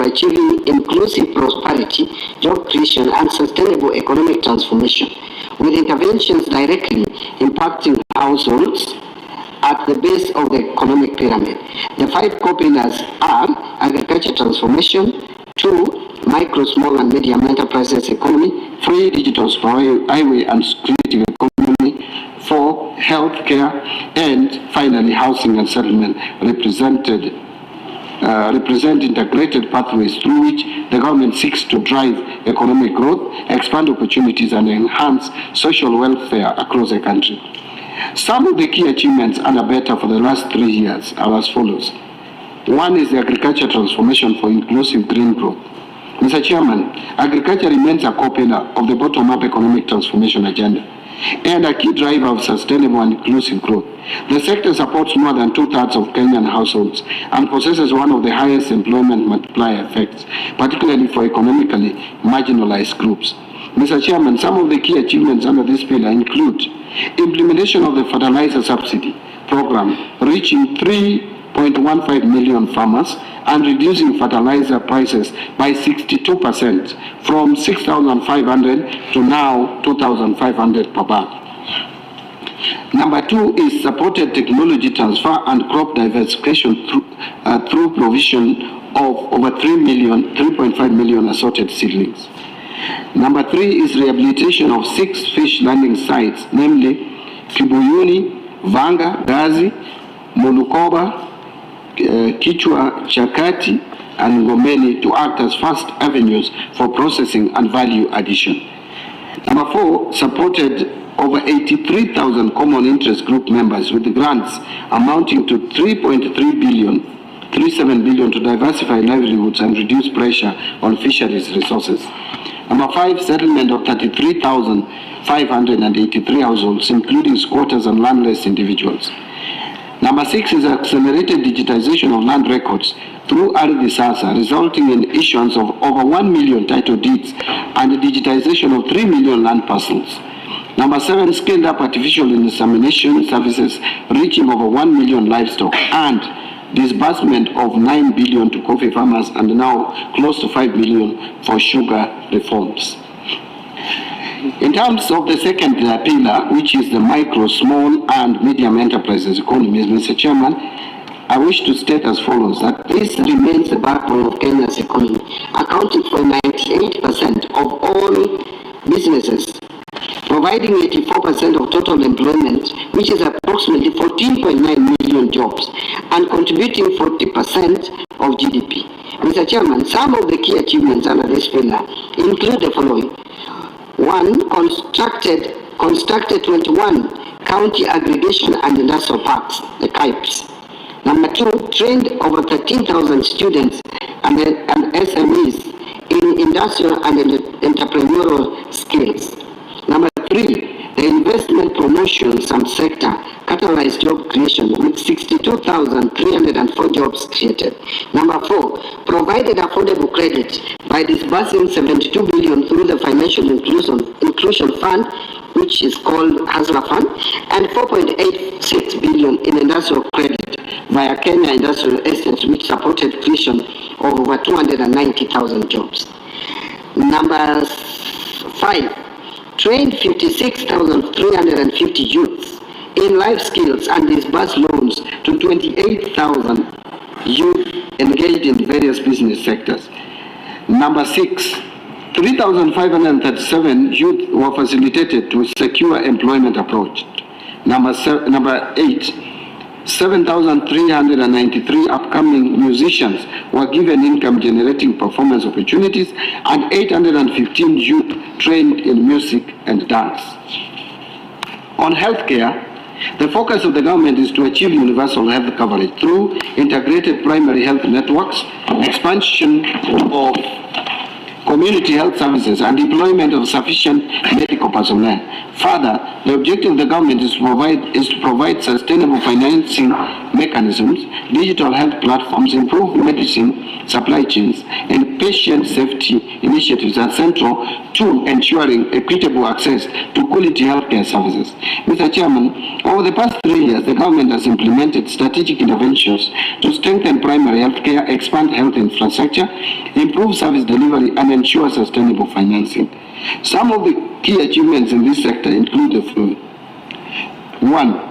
achieving inclusive prosperity, job creation, and sustainable economic transformation, with interventions directly impacting households at the base of the economic pyramid. The 5 core pillars are agriculture transformation, 2, micro, small, and medium enterprises economy, 3, digital highway and creative economy, 4, healthcare, and finally housing and settlement represent integrated pathways through which the government seeks to drive economic growth, expand opportunities, and enhance social welfare across the country. Some of the key achievements under BETA for the last 3 years are as follows. 1 is the agriculture transformation for inclusive green growth. Mr. Chairman, agriculture remains a core pillar of the bottom-up economic transformation agenda and a key driver of sustainable and inclusive growth. The sector supports more than 2/3 of Kenyan households and possesses one of the highest employment multiplier effects, particularly for economically marginalized groups. Mr. Chairman, some of the key achievements under this pillar include implementation of the fertilizer subsidy program, reaching 3.15 million farmers and reducing fertilizer prices by 62% from 6,500 to now 2,500 per bag. Number 2 is supported technology transfer and crop diversification through provision of over 3.5 million assorted seedlings. Number 3 is rehabilitation of 6 fish landing sites, namely Kibuyuni, Vanga, Gazi, Molukoba, Kichwa, Chakati, and Ngomeni to act as fast avenues for processing and value addition. Number 4, supported over 83,000 common interest group members with grants amounting to 3.37 billion to diversify livelihoods and reduce pressure on fisheries resources. Number 5, settlement of 33,583 households, including squatters and landless individuals. Number 6 is accelerated digitization of land records through Ardhi Sasa, resulting in issuance of over 1 million title deeds and the digitization of 3 million land parcels. Number 7, scaled up artificial insemination services, reaching over 1 million livestock, and disbursement of 9 billion to coffee farmers and now close to 5 billion for sugar reforms. In terms of the second pillar, which is the micro, small, and medium enterprises economy, Mr. Chairman, I wish to state as follows, that this remains the backbone of Kenya's economy, accounting for 98% of all businesses, providing 84% of total employment, which is approximately 14.9 million jobs, and contributing 40% of GDP. Mr. Chairman, some of the key achievements under this pillar include the following. 1, constructed 21 county aggregation and industrial parks, the KIPES. Number 2, trained over 13,000 students and SMEs in industrial and entrepreneurial skills. Number 3, the investment promotions and sector catalyzed job creation with 62,304 jobs created. Number 4, provided affordable credit by disbursing 72 billion through the Financial Inclusion Fund, which is called Hustler Fund, and 4.86 billion in industrial credit via Kenya Industrial Estates, which supported creation of over 290,000 jobs. Number 5, trained 56,350 youths in life skills and disbursed loans to 28,000 youth engaged in various business sectors. Number 6, 3,537 youth were facilitated to secure employment approach. Number 8, 7,393 upcoming musicians were given income-generating performance opportunities, and 815 youth trained in music and dance. On healthcare, the focus of the government is to achieve universal health coverage through integrated primary health networks, expansion of community health services, and deployment of sufficient medical personnel. Further, the objective of the government is to provide sustainable financing mechanisms, digital health platforms, improve medicine supply chains, and and patient safety initiatives are central to ensuring equitable access to quality healthcare services. Mr. Chairman, over the past 3 years, the government has implemented strategic interventions to strengthen primary healthcare, expand health infrastructure, improve service delivery, and ensure sustainable financing. Some of the key achievements in this sector include the following. 1.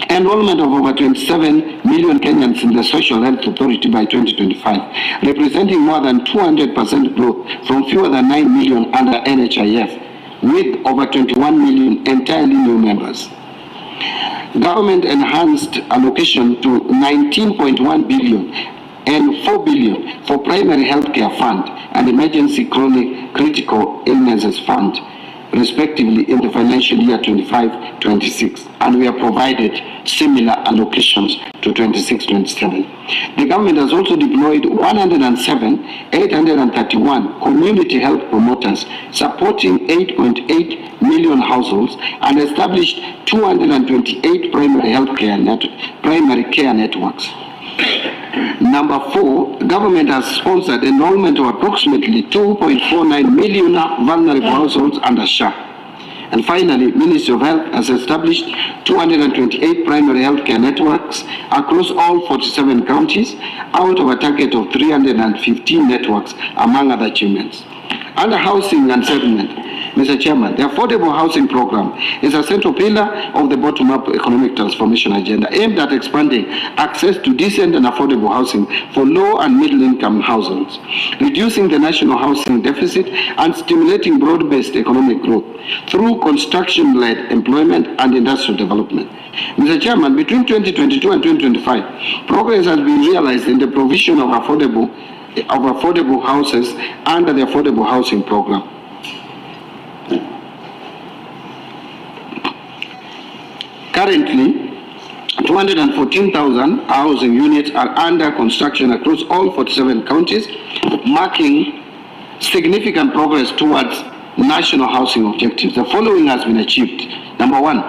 Enrollment of over 27 million Kenyans in the Social Health Authority by 2025, representing more than 200% growth from fewer than 9 million under NHIF, with over 21 million entirely new members. Government enhanced allocation to 19.1 billion and 4 billion for Primary Healthcare Fund and Emergency Chronic Critical Illnesses Fund, respectively, in the financial year 25-26, and we have provided similar allocations to 26-27. The government has also deployed 107,831 community health promoters supporting 8.8 million households and established 228 primary care networks. Number 4, government has sponsored enrollment of approximately 2.49 million vulnerable households under SHA. And finally, Ministry of Health has established 228 primary healthcare networks across all 47 counties out of a target of 315 networks, among other achievements. Under housing and settlement, Mr. Chairman, the Affordable Housing Program is a central pillar of the bottom-up economic transformation agenda aimed at expanding access to decent and affordable housing for low and middle-income households, reducing the national housing deficit, and stimulating broad-based economic growth through construction-led employment and industrial development. Mr. Chairman, between 2022 and 2025, progress has been realized in the provision of affordable houses under the Affordable Housing Program. Currently, 214,000 housing units are under construction across all 47 counties, marking significant progress towards national housing objectives. The following has been achieved. Number 1,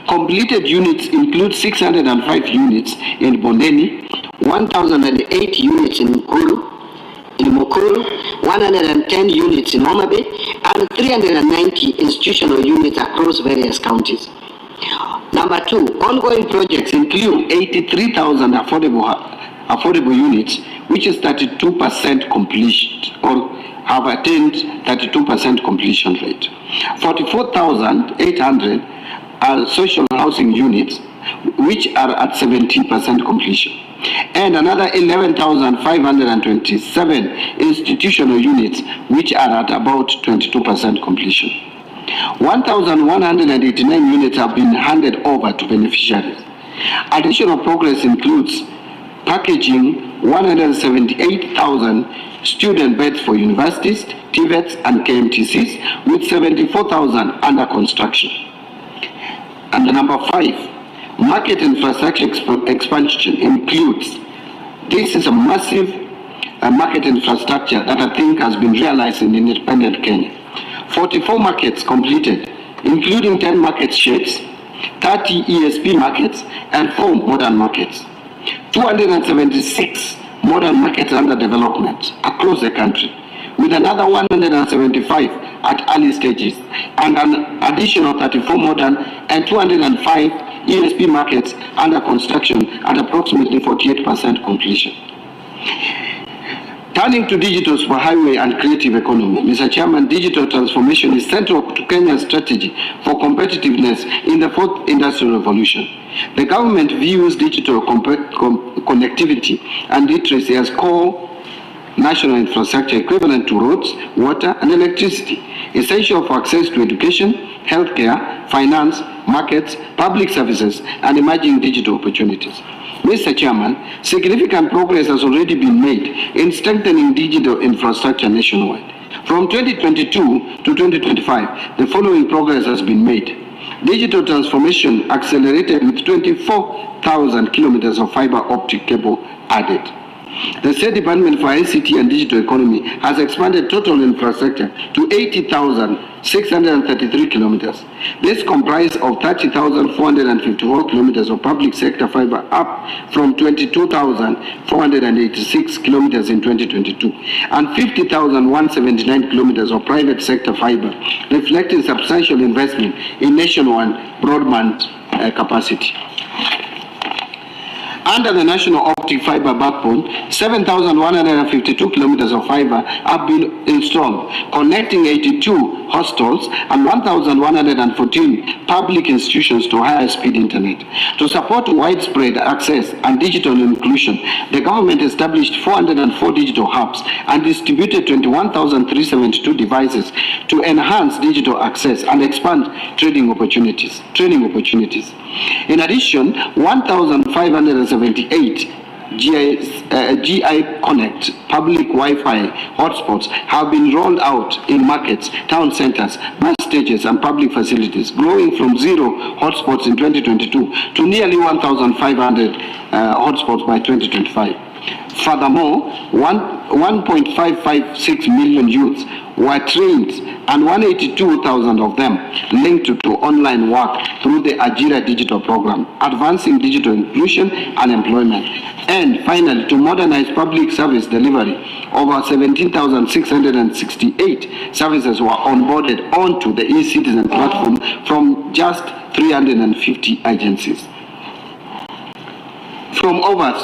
completed units include 605 units in Bondeni, 1,008 units in Mukuru, 110 units in Homa Bay, and 390 institutional units across various counties. Number 2, ongoing projects include 83,000 affordable units, which is 32% completion, or have attained 32% completion rate. 44,800 are social housing units, which are at 70% completion, and another 11,527 institutional units, which are at about 22% completion. 1,189 units have been handed over to beneficiaries. Additional progress includes packaging 178,000 student beds for universities, TVETs, and KMTCs, with 74,000 under construction. And the number 5, market infrastructure expansion includes, this is a massive market infrastructure that I think has been realized in independent Kenya. 44 markets completed, including 10 market sheds, 30 ESP markets, and 4 modern markets. 276 modern markets under development across the country, with another 175 at early stages, and an additional 34 modern and 205 ESP markets under construction at approximately 48% completion. Turning to digital superhighway and creative economy, Mr. Chairman, digital transformation is central to Kenya's strategy for competitiveness in the 4th industrial revolution. The government views digital connectivity and literacy as core national infrastructure equivalent to roads, water, and electricity, essential for access to education, healthcare, finance, markets, public services, and emerging digital opportunities. Mr. Chairman, significant progress has already been made in strengthening digital infrastructure nationwide. From 2022 to 2025, the following progress has been made. Digital transformation accelerated with 24,000 kilometers of fiber optic cable added. The State Department for ICT and Digital Economy has expanded total infrastructure to 80,633 kilometers. This comprises of 30,454 kilometers of public sector fiber, up from 22,486 kilometers in 2022, and 50,179 kilometers of private sector fiber, reflecting substantial investment in nationwide broadband capacity. Under the National Optic Fiber Backbone, 7,152 kilometers of fiber have been installed, connecting 82 hostels and 1,114 public institutions to higher-speed internet. To support widespread access and digital inclusion, the government established 404 digital hubs and distributed 21,372 devices to enhance digital access and expand training opportunities. In addition, 1,578 GI Connect public Wi-Fi hotspots have been rolled out in markets, town centers, bus stages, and public facilities, growing from 0 hotspots in 2022 to nearly 1,500 hotspots by 2025. Furthermore, 1.556 million youths were trained, and 182,000 of them linked to online work through the Ajira digital program, advancing digital inclusion and employment. And finally, to modernize public service delivery, over 17,668 services were onboarded onto the e-citizen platform from just 350 agencies. From over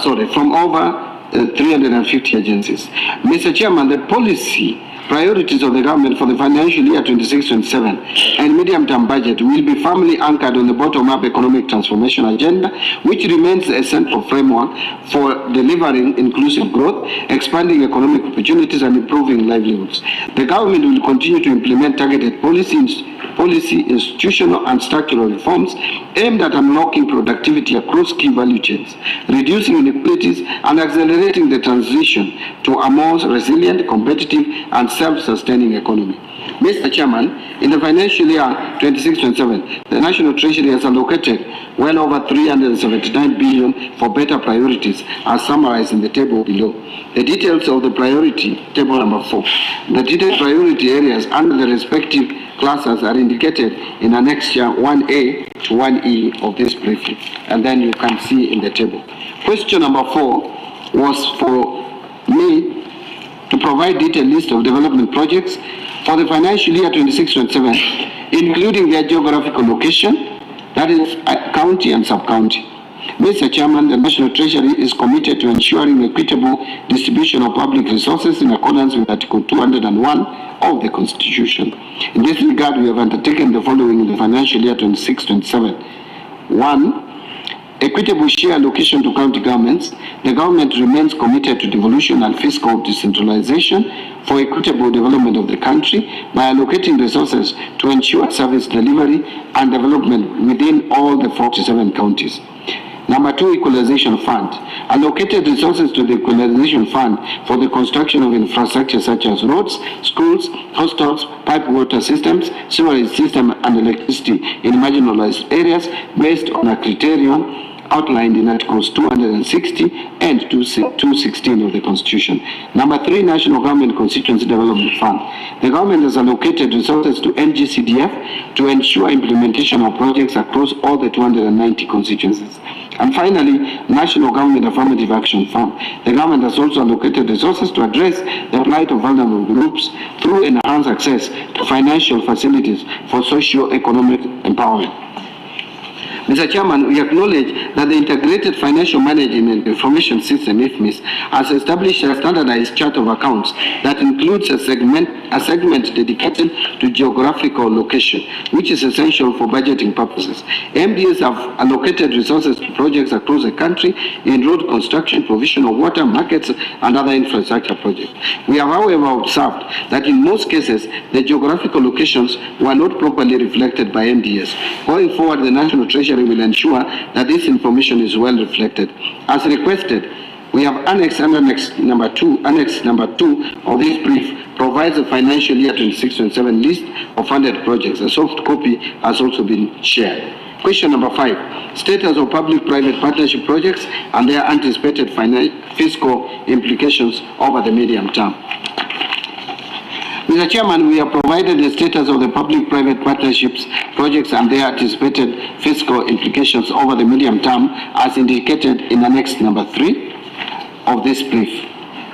350 agencies. Mr. Chairman, the policy priorities of the government for the financial year 26-27 and medium-term budget will be firmly anchored on the bottom-up economic transformation agenda, which remains the central framework for delivering inclusive growth, expanding economic opportunities, and improving livelihoods. The government will continue to implement targeted policy, institutional, and structural reforms aimed at unlocking productivity across key value chains, reducing inequalities, and accelerating the transition to a more resilient, competitive, and self-sustaining economy. Mr. Chairman, in the financial year 26-27, the National Treasury has allocated well over 379 billion for better priorities, as summarized in the table below. The details of the priority, table number 4, the detailed priority areas under the respective classes are indicated in Annexure 1A to 1E of this briefing, and then you can see in the table. Question number 4 was for me to provide detailed list of development projects for the financial year 26-27, including their geographical location, that is county and sub-county. Mr. Chairman, the National Treasury is committed to ensuring equitable distribution of public resources in accordance with Article 201 of the Constitution. In this regard, we have undertaken the following in the financial year 26-27. 1. Equitable share allocation to county governments. The government remains committed to devolution and fiscal decentralization for equitable development of the country by allocating resources to ensure service delivery and development within all the 47 counties. Number 2, Equalization Fund. Allocated resources to the Equalization Fund for the construction of infrastructure such as roads, schools, hostels, pipe water systems, sewerage system, and electricity in marginalized areas based on a criterion outlined in Articles 260 and 216 of the Constitution. Number 3, National Government Constituency Development Fund. The government has allocated resources to NGCDF to ensure implementation of projects across all the 290 constituencies. And finally, National Government Affirmative Action Fund. The government has also allocated resources to address the plight of vulnerable groups through enhanced access to financial facilities for socio-economic empowerment. Mr. Chairman, we acknowledge that the Integrated Financial Management Information System, IFMIS, has established a standardized chart of accounts that includes a segment dedicated to geographical location, which is essential for budgeting purposes. MDS have allocated resources to projects across the country in road construction, provision of water, markets, and other infrastructure projects. We have, however, observed that in most cases, the geographical locations were not properly reflected by MDS. Going forward, the National Treasury will ensure that this information is well reflected. As requested, we have Annex number 2 of this brief provides a financial year 26-27 list of funded projects. A soft copy has also been shared. Question number 5, status of public-private partnership projects and their anticipated fiscal implications over the medium term. Mr. Chairman, we have provided the status of the public-private partnerships projects and their anticipated fiscal implications over the medium term as indicated in Annex number 3 of this brief.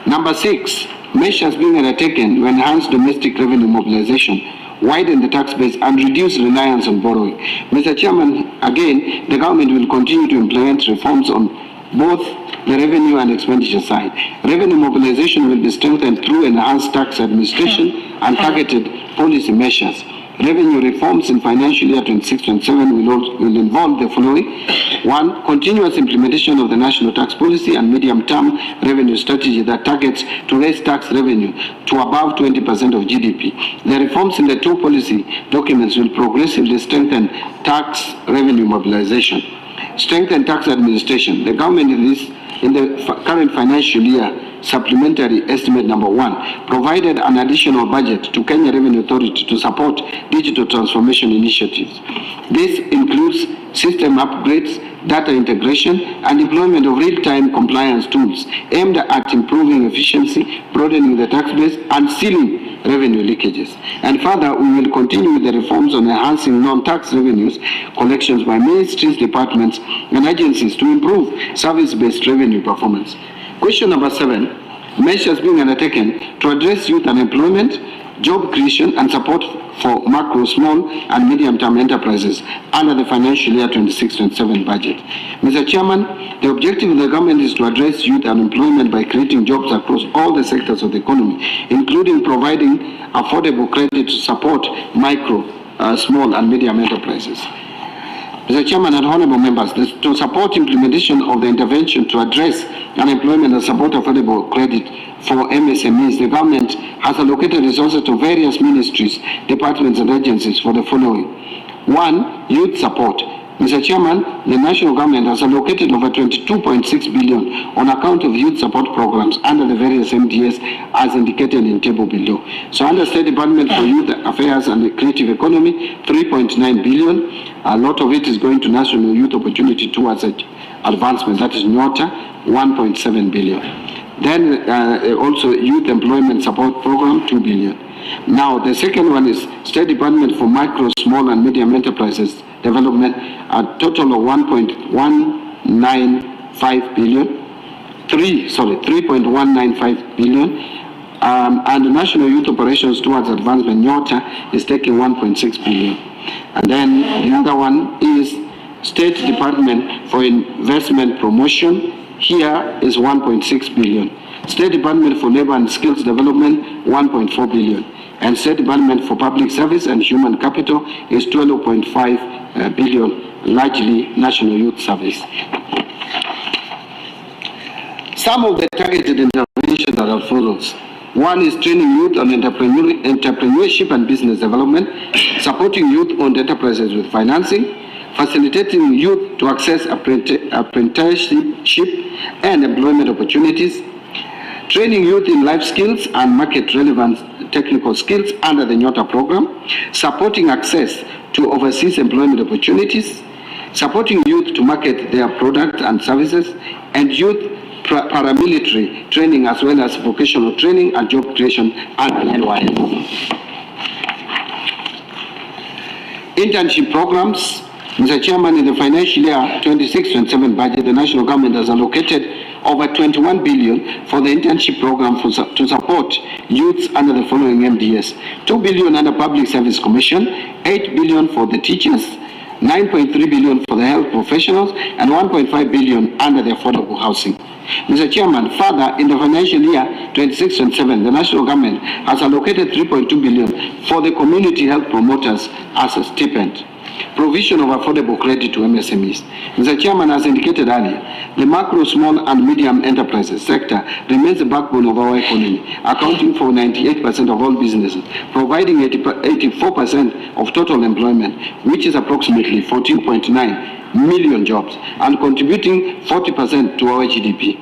Number 6, measures being undertaken to enhance domestic revenue mobilization, widen the tax base and reduce reliance on borrowing. Mr. Chairman, again, the government will continue to implement reforms on both the revenue and expenditure side. Revenue mobilization will be strengthened through enhanced tax administration and targeted policy measures. Revenue reforms in financial year 26-27 will involve the following. 1, continuous implementation of the national tax policy and medium-term revenue strategy that targets to raise tax revenue to above 20% of GDP. The reforms in the two policy documents will progressively strengthen tax revenue mobilization. Strengthen tax administration. The government in the current financial year supplementary estimate number 1 provided an additional budget to Kenya Revenue Authority to support digital transformation initiatives. This includes system upgrades, data integration, and deployment of real-time compliance tools aimed at improving efficiency, broadening the tax base, and sealing revenue leakages. And further, we will continue with the reforms on enhancing non-tax revenues collections by ministries, departments, and agencies to improve service-based revenue performance. Question number 7, measures being undertaken to address youth unemployment, job creation, and support for macro, small, and medium-term enterprises under the financial year 26-27 budget. Mr. Chairman, the objective of the government is to address youth unemployment by creating jobs across all the sectors of the economy, including providing affordable credit to support micro, small, and medium enterprises. Mr. Chairman and honorable members, to support implementation of the intervention to address unemployment and support affordable credit for MSMEs, the government has allocated resources to various ministries, departments, and agencies for the following. 1, youth support. Mr. Chairman, the national government has allocated over 22.6 billion on account of youth support programs under the various MDS as indicated in table below. So under State Department for Youth Affairs and the Creative Economy, 3.9 billion. A lot of it is going to National Youth Opportunity Towards Advancement, that is NYOTA, 1.7 billion. Then also Youth Employment Support Program, 2 billion. Now the second one is State Department for Micro, Small, and Medium Enterprises Development, a total of 1.195 billion, 3.195 billion, and the National Youth Operations Towards Advancement, NYOTA, is taking 1.6 billion. And then the other one is State Department for Investment Promotion, here is 1.6 billion. State Department for Labor and Skills Development, 1.4 billion. And State Department for Public Service and Human Capital is 12.5 billion, largely National Youth Service. Some of the targeted interventions are as follows. 1 is training youth on entrepreneurship and business development, supporting youth-owned enterprises with financing, facilitating youth to access apprenticeship and employment opportunities, training youth in life skills and market-relevant technical skills under the NYOTA program, supporting access to overseas employment opportunities, supporting youth to market their products and services, and youth paramilitary training as well as vocational training and job creation under NYS. Internship programs. Mr. Chairman, in the financial year 26-27 budget, the national government has allocated over 21 billion for the internship program to support youths under the following MDS. 2 billion under Public Service Commission, 8 billion for the teachers, 9.3 billion for the health professionals, and 1.5 billion under the affordable housing. Mr. Chairman, further, in the financial year 26-27, the national government has allocated 3.2 billion for the community health promoters as a stipend. Provision of affordable credit to MSMEs. Mr. Chairman, as indicated earlier, the macro, small, and medium enterprises sector remains the backbone of our economy, accounting for 98% of all businesses, providing 84% of total employment, which is approximately 14.9 million jobs, and contributing 40% to our GDP.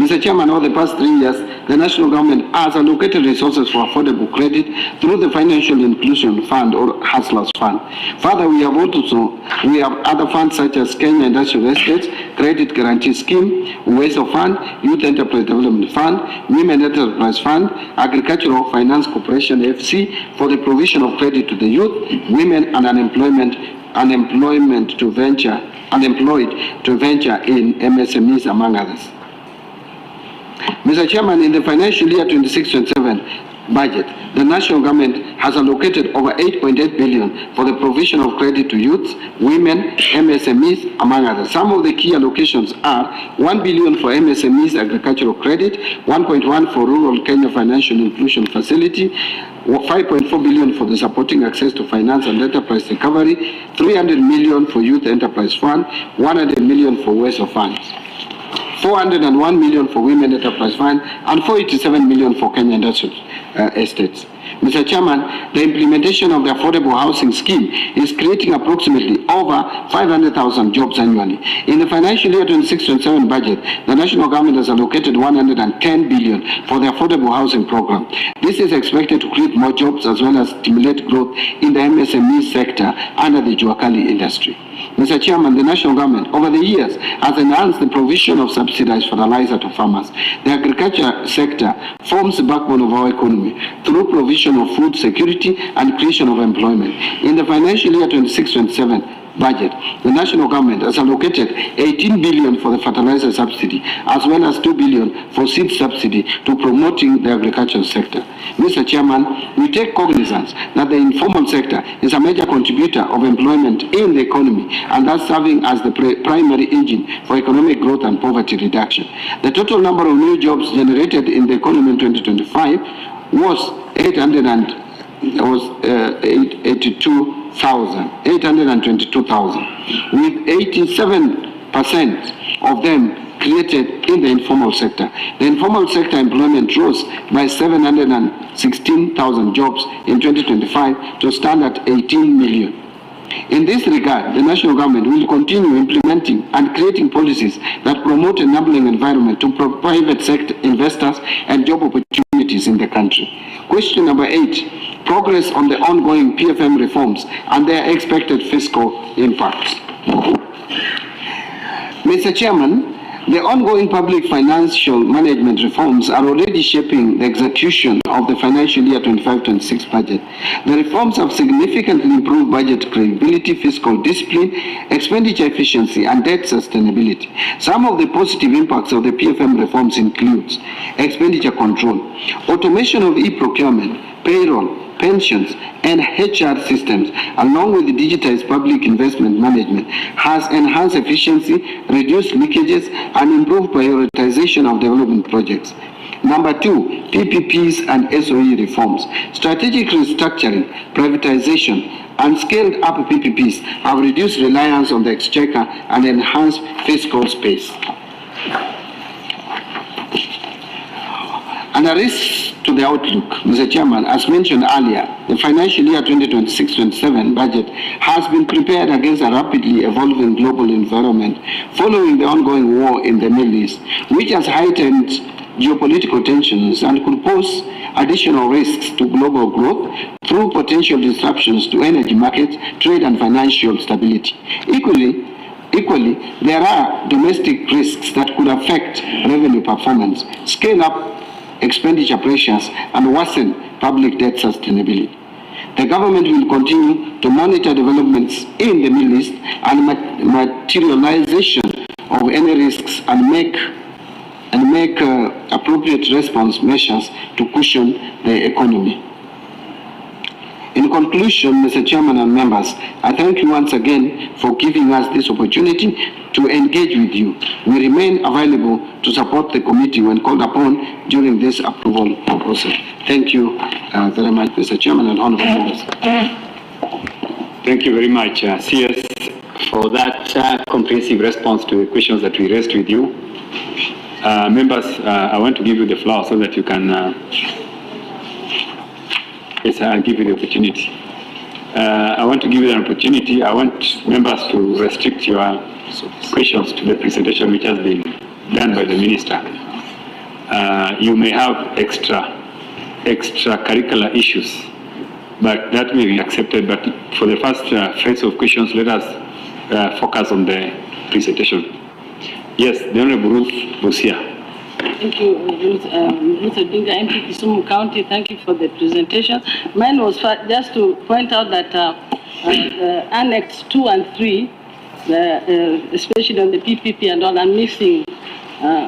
Mr. Chairman, over the past 3 years, the national government has allocated resources for affordable credit through the Financial Inclusion Fund or Hustlers Fund. Further, we have other funds such as Kenya Industrial Estates, Credit Guarantee Scheme, WESO Fund, Youth Enterprise Development Fund, Women Enterprise Fund, Agricultural Finance Corporation FC for the provision of credit to the youth, women, and unemployed to venture in MSMEs, among others. Mr. Chairman, in the financial year 26-27 budget, the national government has allocated over 8.8 billion for the provision of credit to youths, women, MSMEs, among others. Some of the key allocations are 1 billion for MSMEs agricultural credit, 1.1 for Rural Kenya Financial Inclusion Facility, 5.4 billion for the supporting access to finance and enterprise recovery, 300 million for Youth Enterprise Fund, 100 million for WESO funds, 401 million for Women Enterprise Fund, and 487 million for Kenya Industrial Estates. Mr. Chairman, the implementation of the affordable housing scheme is creating approximately over 500,000 jobs annually. In the financial year 26-27 budget, the national government has allocated 110 billion for the affordable housing program. This is expected to create more jobs as well as stimulate growth in the MSME sector under the Juakali industry. Mr. Chairman, the national government over the years has enhanced the provision of subsidized fertilizer to farmers. The agriculture sector forms the backbone of our economy through provision of food security and creation of employment. In the financial year 26-27 budget, the national government has allocated 18 billion for the fertilizer subsidy as well as 2 billion for seed subsidy to promoting the agricultural sector. Mr. Chairman, we take cognizance that the informal sector is a major contributor of employment in the economy and thus serving as the primary engine for economic growth and poverty reduction. The total number of new jobs generated in the economy in 2025 was 822,000, with 87% of them created in the informal sector. The informal sector employment rose by 716,000 jobs in 2025 to stand at 18 million. In this regard, the national government will continue implementing and creating policies that promote an enabling environment to private sector investors and job opportunities in the country. Question number 8, progress on the ongoing PFM reforms and their expected fiscal impacts. Mr. Chairman, the ongoing public financial management reforms are already shaping the execution of the financial year 25-26 budget. The reforms have significantly improved budget credibility, fiscal discipline, expenditure efficiency, and debt sustainability. Some of the positive impacts of the PFM reforms includes expenditure control, automation of e-procurement, payroll, pensions, and HR systems, along with the digitized public investment management, has enhanced efficiency, reduced leakages, and improved prioritization of development projects. Number 2, PPPs and SOE reforms. Strategic restructuring, privatization, and scaled-up PPPs have reduced reliance on the exchequer and enhanced fiscal space. And a risk to the outlook, Mr. Chairman, as mentioned earlier, the financial year 2026-27 budget has been prepared against a rapidly evolving global environment following the ongoing war in the Middle East, which has heightened geopolitical tensions and could pose additional risks to global growth through potential disruptions to energy markets, trade, and financial stability. Equally, there are domestic risks that could affect revenue performance, scale up expenditure pressures, and worsen public debt sustainability. The government will continue to monitor developments in the Middle East and materialization of any risks and make appropriate response measures to cushion the economy. In conclusion, Mr. Chairman and members, I thank you once again for giving us this opportunity to engage with you. We remain available to support the committee when called upon during this approval process. Thank you very much, Mr. Chairman and honorable members. Thank you very much, CS, for that comprehensive response to the questions that we raised with you. Members, I want to give you the floor so that you can yes, I'll give you the opportunity. I want to give you an opportunity. I want members to restrict your questions to the presentation which has been done by the minister. you may have extracurricular issues, but that may be accepted. But for the first phase of questions, let us focus on the presentation. Yes, the Honorable Ruth Busia. Thank you, Ruth Odinga, MP Kisumu County. Thank you for the presentation. Mine was just to point out that Annex 2 and 3, especially on the PPP and all, I'm missing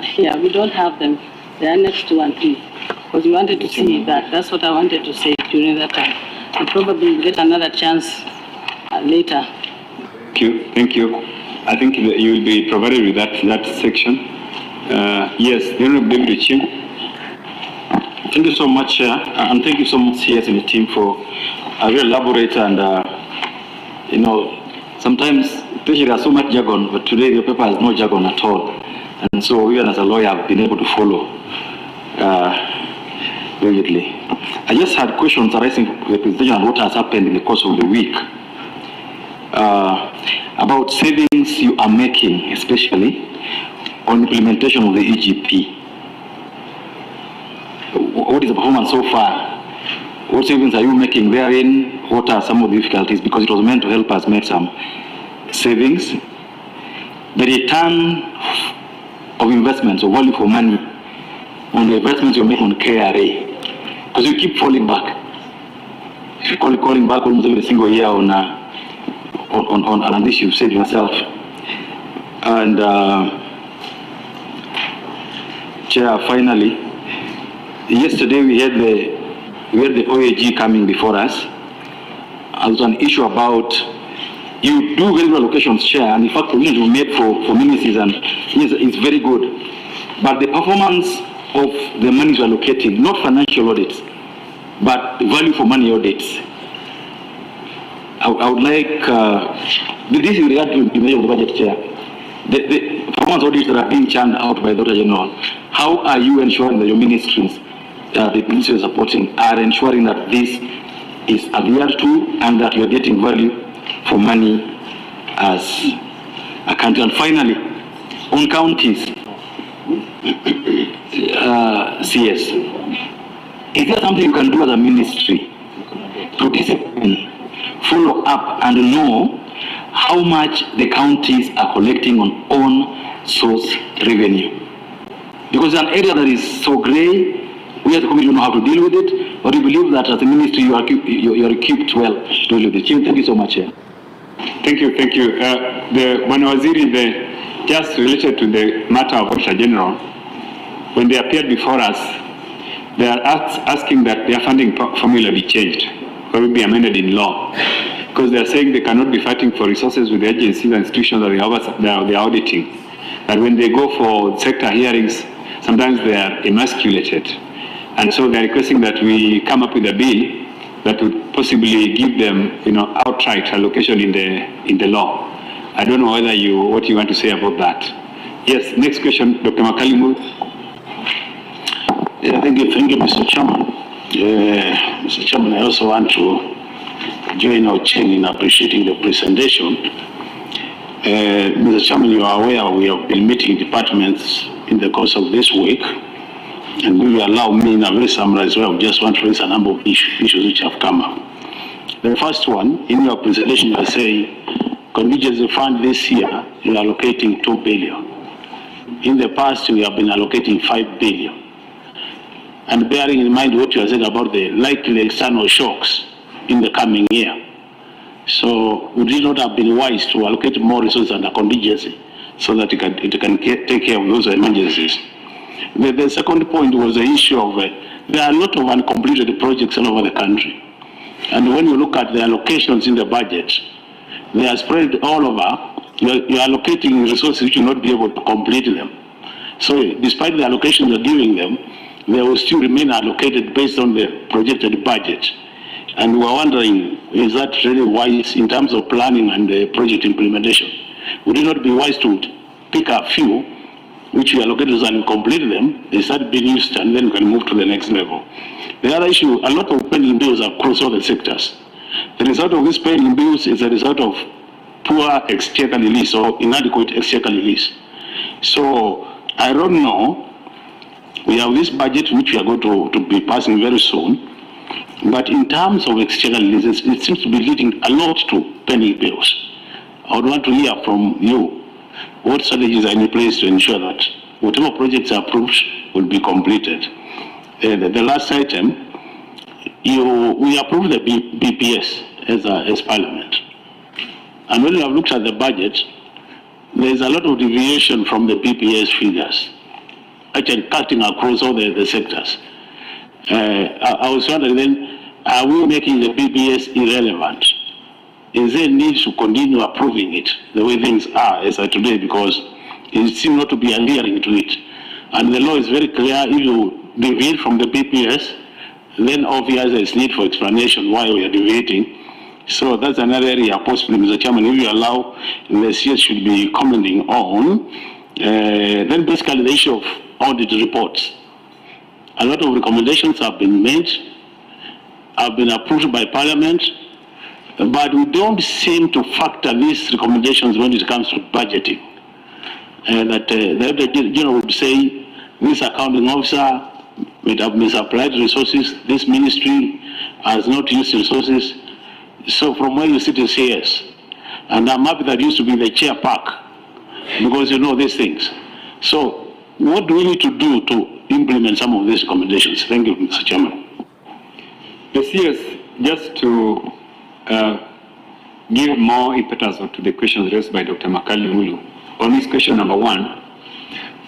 here. We don't have them, the Annex 2 and 3, because we wanted to see that. That's what I wanted to say during that time. We'll probably get another chance later. Thank you. Thank you. I think you will be provided with that section. Yes, the Honorable David Chim. Thank you so much, and thank you so much, CS and the team, for a very elaborate and, sometimes especially there's so much jargon, but today the paper has no jargon at all. And so even as a lawyer, I've been able to follow vividly. I just had questions arising from the presentation on what has happened in the course of the week. About savings you are making, especially on implementation of the EGP. What is the performance so far? What savings are you making therein? What are some of the difficulties? Because it was meant to help us make some savings. The return of investments, or value for money, on the investments you make on KRA. Because you keep falling back. You calling back almost every single year on an issue you've said yourself. And Chair, finally, yesterday we had the OAG coming before us as an issue about you do very well allocations, Chair, and in fact provisions were made for ministries, and it's very good. But the performance of the money you're allocating, not financial audits, but value for money audits. I would like, this is regard to implementation of the budget, Chair. The performance audits that are being churned out by the Auditor General, how are you ensuring that your ministries, the ministries you're supporting, are ensuring that this is adhered to and that you're getting value for money as a country? And finally, on counties, CS, is there something you can do as a ministry to discipline, follow up, and know how much the counties are collecting on own source revenue? Because it's an area that is so gray, we as a committee don't know how to deal with it, but we believe that as a ministry you are equipped well to deal with it. Thank you so much. Thank you. Thank you. The Manawaziri, just related to the matter of Auditor General, when they appeared before us, they are asking that their funding formula be changed, or will be amended in law, because they are saying they cannot be fighting for resources with the agencies and institutions that they are auditing. That when they go for sector hearings, sometimes they are emasculated. And so they are requesting that we come up with a bill that would possibly give them, outright allocation in the law. I don't know what you want to say about that. Yes, next question, Dr. Makalimu. Yeah, thank you, Mr. Chairman. Mr. Chairman, I also want to join our chain in appreciating the presentation. Mr. Chairman, you are aware we have been meeting departments in the course of this week, and will you allow me in a very summarized way, I just want to raise a number of issues which have come up. The first one, in your presentation, you are saying contingency fund this year, you are allocating 2 billion. In the past, we have been allocating 5 billion. And bearing in mind what you have said about the likely external shocks in the coming year, so would it not have been wise to allocate more resources under contingency so that it can take care of those emergencies? The second point was the issue of there are a lot of uncompleted projects all over the country. And when you look at the allocations in the budget, they are spread all over. You are allocating resources which will not be able to complete them. So despite the allocations you're giving them, they will still remain allocated based on the projected budget. And we're wondering, is that really wise in terms of planning and the project implementation? Would it not be wise to pick a few which we allocate and complete them, they start being used, and then we can move to the next level? The other issue, a lot of pending bills across all the sectors. The result of these pending bills is a result of poor exchequer release or inadequate exchequer release. So I don't know We have this budget which we are going to be passing very soon. But in terms of exchequer releases, it seems to be leading a lot to pending bills. I would want to hear from you what strategies are in place to ensure that whatever projects are approved will be completed. The last item, we approved the BPS as Parliament. And when you have looked at the budget, there is a lot of deviation from the BPS figures, actually cutting across all the sectors. I was wondering then, are we making the BPS irrelevant? Is there a need to continue approving it the way things are as of today, because it seems not to be adhering to it? And the law is very clear. If you deviate from the BPS, then obviously there's need for explanation why we are deviating. So that's another area, possibly, Mr. Chairman, if you allow, the CS should be commenting on. Then basically the issue of audit reports. A lot of recommendations have been made, have been approved by Parliament, but we don't seem to factor these recommendations when it comes to budgeting. That the General would say, this accounting officer would have misapplied resources, this ministry has not used resources. So from where you sit is CS, and I'm happy that used to be the chair park, because you know these things. So what do we need to do to implement some of these recommendations? Thank you, Mr. Chairman. The CS, just to give more impetus to the questions raised by Dr. Makali Mulu, on his question number 1,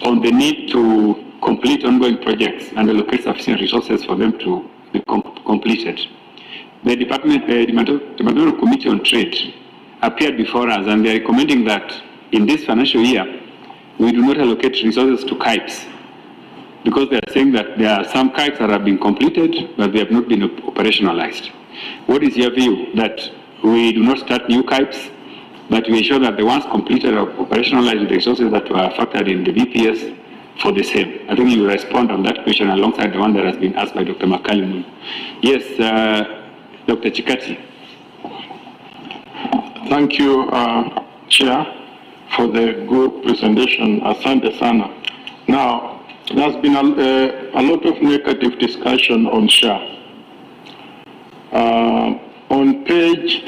on the need to complete ongoing projects and allocate sufficient resources for them to be completed. The Departmental Committee on Trade appeared before us, and they are recommending that in this financial year, we do not allocate resources to KIPES, because they are saying that there are some KIPES that have been completed, but they have not been operationalized. What is your view, that we do not start new KIPES, but we ensure that the ones completed are operationalized with the resources that were factored in the BPS for the same? I think you will respond on that question alongside the one that has been asked by Dr. Makalimu. Yes, Dr. Chikati. Thank you, Chair, for the good presentation. Asante sana. Now, there's been a lot of negative discussion on SHA. On page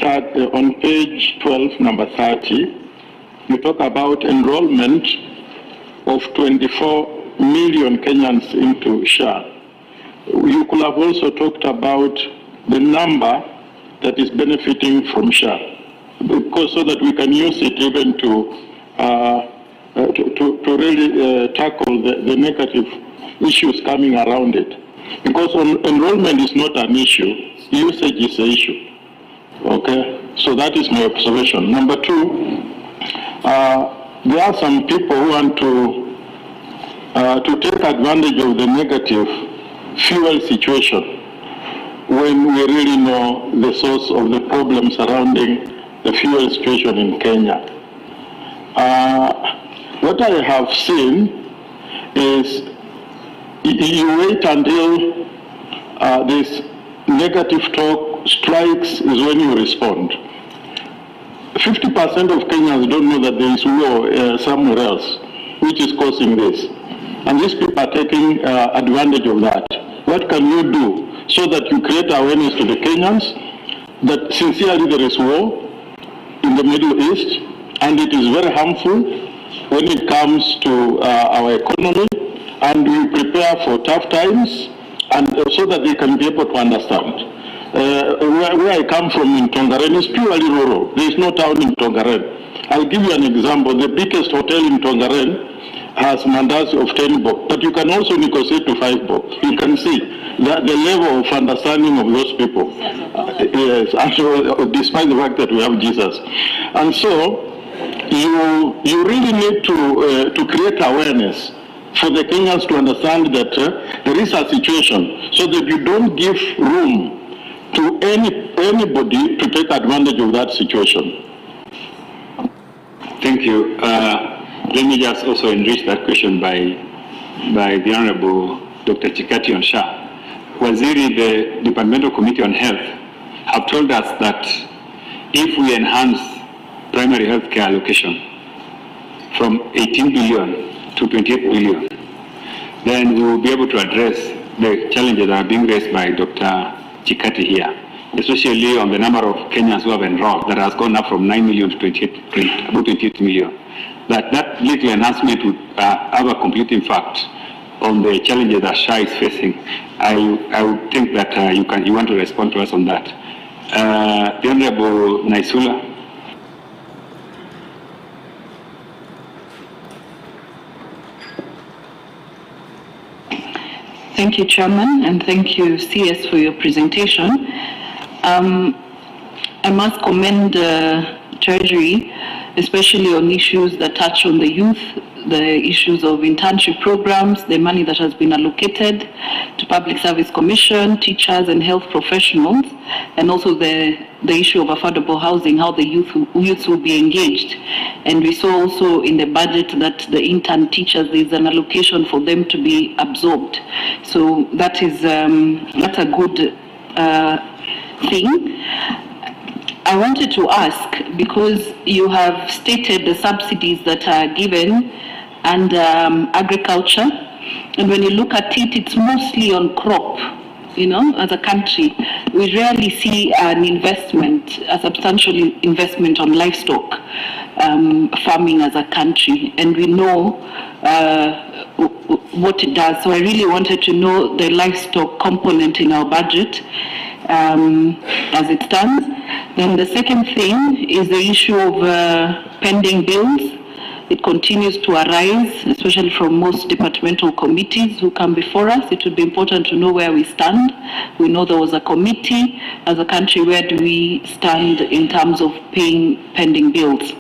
12, number 30, you talk about enrollment of 24 million Kenyans into SHA. You could have also talked about the number that is benefiting from SHA, because so that we can use it even to really tackle the negative issues coming around it. Because enrollment is not an issue, usage is an issue. Okay, so that is my observation. Number 2, there are some people who want to take advantage of the negative fuel situation when we really know the source of the problem surrounding the fuel situation in Kenya. What I have seen is you wait until this negative talk strikes is when you respond. 50% of Kenyans don't know that there is war somewhere else, which is causing this. And these people are taking advantage of that. What can you do so that you create awareness to the Kenyans that sincerely there is war in the Middle East, and it is very harmful when it comes to our economy, and we prepare for tough times, and so that they can be able to understand. Where I come from in Tongaren is purely rural. There is no town in Tongaren. I'll give you an example. The biggest hotel in Tongaren has mandazi of 10 bob, but you can also negotiate to 5 bob. You can see that the level of understanding of those people. Yes, and so, despite the fact that we have Jesus. And so, you really need to create awareness for the Kenyans to understand that there is a situation, so that you don't give room to anybody to take advantage of that situation. Thank you. Let me just also enrich that question by the Honorable Dr. Chikati on SHA. Waziri, the Departmental Committee on Health, have told us that if we enhance primary health care allocation from 18 billion to 28 billion, then we will be able to address the challenges that are being raised by Dr. Chikati here, especially on the number of Kenyans who have enrolled that has gone up from 9 million to about 28 million. That little enhancement would have a complete impact on the challenges that SHA is facing. I would think that you want to respond to us on that. The Honorable Naisula. Thank you, Chairman, and thank you, CS, for your presentation. I must commend Treasury, especially on issues that touch on the youth, the issues of internship programs, the money that has been allocated to Public Service Commission, teachers and health professionals, and also the issue of affordable housing, how the youth will be engaged. And we saw also in the budget that the intern teachers, there is an allocation for them to be absorbed. So that is that's a good thing. I wanted to ask, because you have stated the subsidies that are given and agriculture, and when you look at it, it's mostly on crop. You know, as a country, we rarely see an investment, a substantial investment on livestock farming as a country, and we know what it does. So I really wanted to know the livestock component in our budget as it stands. Then the second thing is the issue of pending bills. It continues to arise, especially from most departmental committees who come before us. It would be important to know where we stand. We know there was a committee as a country. Where do we stand in terms of paying pending bills?